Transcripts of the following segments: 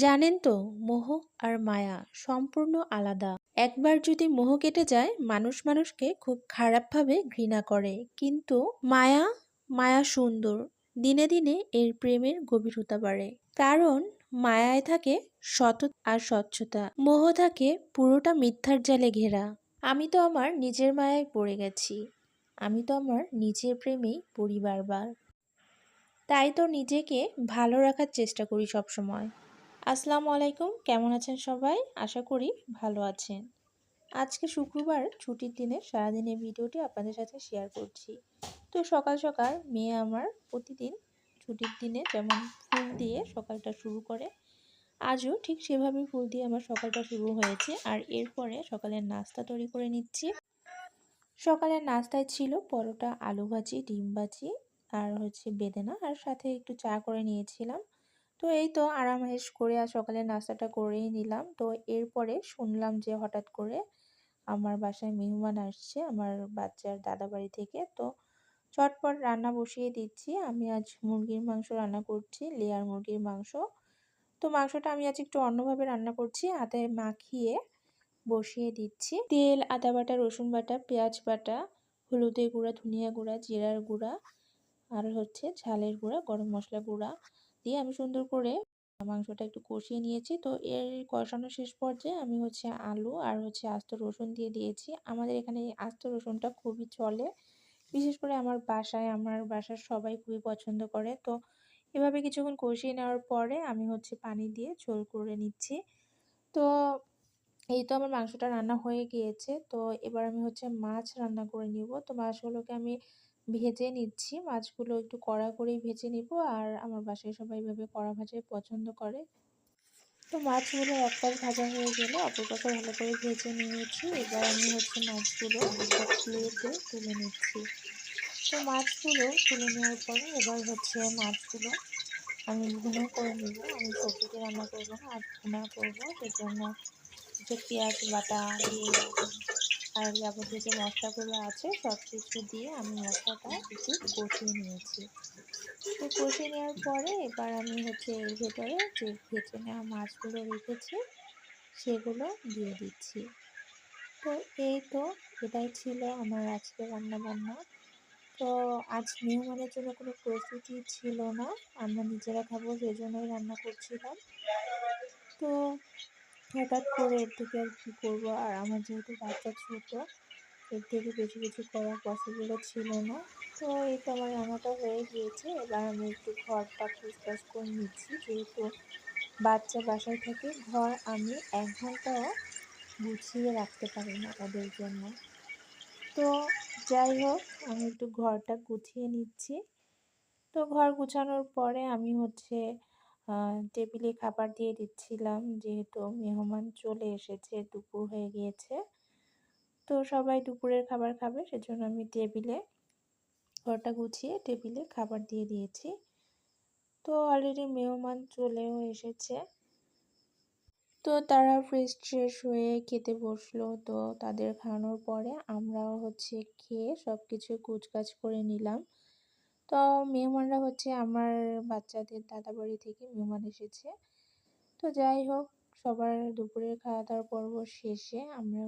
জানেন তো, মোহ আর মায়া সম্পূর্ণ আলাদা। একবার যদি মোহ কেটে যায়, মানুষ মানুষকে খুব খারাপভাবে ঘৃণা করে। কিন্তু মায়া মায়া সুন্দর। দিনে দিনে এর প্রেমের গভীরতা বাড়ে। কারণ মায়ায় থাকে সততা আর স্বচ্ছতা, মোহ থাকে পুরোটা মিথ্যার জালে ঘেরা। আমি তো আমার নিজের মায়ায় পড়ে গেছি। আমি তো আমার নিজের প্রেমেই পড়ি বারবার। তাই তো নিজেকে ভালো রাখার চেষ্টা করি সব সময়। আসসালামু আলাইকুম, কেমন আছেন সবাই? আশা করি ভালো আছেন। আজকে শুক্রবার, ছুটির দিনে সারাদিনের ভিডিওটি আপনাদের সাথে শেয়ার করছি। তো সকাল সকাল মেয়ে আমার প্রতিদিন ছুটির দিনে যেমন ফুল দিয়ে সকালটা শুরু করে, আজও ঠিক সেভাবেই ফুল দিয়ে আমার সকালটা শুরু হয়েছে। আর এরপরে সকালের নাস্তা তৈরি করে নিচ্ছি। সকালের নাস্তায় ছিল পরোটা, আলু ভাজি, ডিম ভাজি আর বেদানা, আর সাথে একটু চা করে নিয়েছিলাম। তো এই তো আরাম-আয়েশ করে সকালের নাস্তাটা করেই নিলাম। তো এরপরে শুনলাম যে হঠাৎ করে আমার বাসায় মেহমান আসছে আমার বাচ্চার দাদাবাড়ি থেকে। তো চটপট রান্না বসিয়ে দিচ্ছি। আমি আজ মুরগির মাংস রান্না করছি, লেয়ার মুরগির মাংস। তো মাংসটা আমি আজ একটু অন্যভাবে রান্না করছি। হাতে মাখিয়ে বসিয়ে দিচ্ছি। তেল, আদা বাটা, রসুন বাটা, পেঁয়াজ বাটা, হলুদের গুঁড়া, ধনিয়া গুঁড়া, জিরার গুঁড়া আর ঝালের গুঁড়া, গরম মশলা গুঁড়া দিয়ে আমি সুন্দর করে মাংসটা একটু কষিয়ে নিয়েছি। তো এর কষানো শেষ পর্যায়ে আমি আলু আর আস্ত রসুন দিয়ে দিয়েছি। আমাদের এখানে এই আস্ত রসুনটা খুবই চলে, বিশেষ করে আমার বাসার সবাই খুবই পছন্দ করে। তো এভাবে কিছুক্ষণ কষিয়ে নেওয়ার পরে আমি পানি দিয়ে ঝোল করে নিচ্ছি। তো এই তো আমার মাংসটা রান্না হয়ে গিয়েছে। তো এবার আমি মাছ রান্না করে নিব। তো মাছগুলোকে আমি ভেজে নিচ্ছি। মাছগুলো একটু কড়া করেই ভেজে নিব। আর আমার বাসায় সবাই এভাবে কড়া ভাজাই পছন্দ করে। তো মাছগুলো এক পাশ ভাজা হয়ে গেলে অপর পাশে ভালো করে ভেজে নিয়েছি। এবার আমি মাছগুলো একটা প্লেটে তুলে নিচ্ছি। তো মাছগুলো তুলে নেওয়ার পরে এবার মাছগুলো আমি ভুনা করে নিব। আমি সবজিতে রান্না করব না, আর ভুনা করব। সেজন্য পেঁয়াজ বাটা দিয়ে আর যাবতীয় যে মশলাগুলো আছে সব কিছু দিয়ে আমি মশলাটা একটু কষিয়ে নিয়েছি। তো কষিয়ে নেওয়ার পরে এবার আমি এর ভেতরে যে ভেজে নেওয়া মাছগুলো রেখেছি সেগুলো দিয়ে দিচ্ছি। তো এই তো এটাই ছিল আমার আজকে রান্নাবান্না। তো আজ মেহমানের জন্য কোনো প্রস্তুতি ছিল না, আমরা নিজেরা খাবো সেজন্যই রান্না করছিলাম। তো হঠাৎ করে এর থেকে আর কি করবো, আর আমার যেহেতু বাচ্চা ছোট, এর থেকে বেশি কিছু করা পসিবলও ছিল না। তো এই তো আমার রান্নাটা হয়ে গিয়েছে। এবার আমি একটু ঘরটা পুছপাছ করে নিচ্ছি। যেহেতু বাচ্চা বাসায় থাকে, ঘর আমি ১ ঘন্টাও গুছিয়ে রাখতে পারি না ওদের জন্য। তো যাই হোক, আমি একটু ঘরটা গুছিয়ে নিচ্ছি। তো ঘর গুছানোর পরে আমি টেবিলে খাবার দিয়ে দিচ্ছিলাম, যেহেতু মেহমান চলে এসেছে, দুপুর হয়ে গিয়েছে। তো সবাই দুপুরের খাবার খাবে, সেজন্য আমি ঘরটা গুছিয়ে টেবিলে খাবার দিয়ে দিয়েছি। তো অলরেডি মেহমান চলেও এসেছে। তো তারা ফ্রেশ ট্রেশ হয়ে খেতে বসলো। তো তাদের খাওয়ানোর পরে আমরাও খেয়ে সব কিছু কুচকাচ করে নিলাম। তো মেহমানরা আমার বাচ্চাদের দাদাবাড়ি থেকে মেহমান এসেছে। তো যাই হোক, সবার দুপুরের খাওয়া দাওয়ার পর্ব শেষে আমরা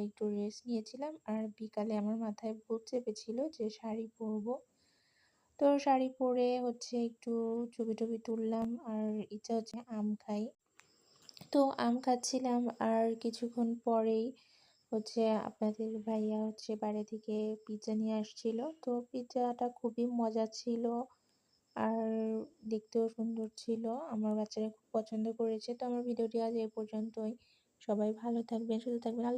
একটু রেস্ট নিয়েছিলাম। আর বিকালে আমার মাথায় ভূত চেপেছিল যে শাড়ি পরবো। তো শাড়ি পরে একটু ছবি টবি তুললাম, আর ইচ্ছা আম খাই। তো আম খাচ্ছিলাম, আর কিছুক্ষণ পরেই আপনাদের ভাইয়া বাইরে থেকে পিৎজা নিয়ে আসছিল। তো পিৎজাটা খুবই মজা ছিল, আর দেখতেও সুন্দর ছিল। আমার বাচ্চারা খুব পছন্দ করেছে। তো আমার ভিডিওটি আজ এই পর্যন্তই। সবাই ভালো থাকবেন, সুস্থ থাকবেন।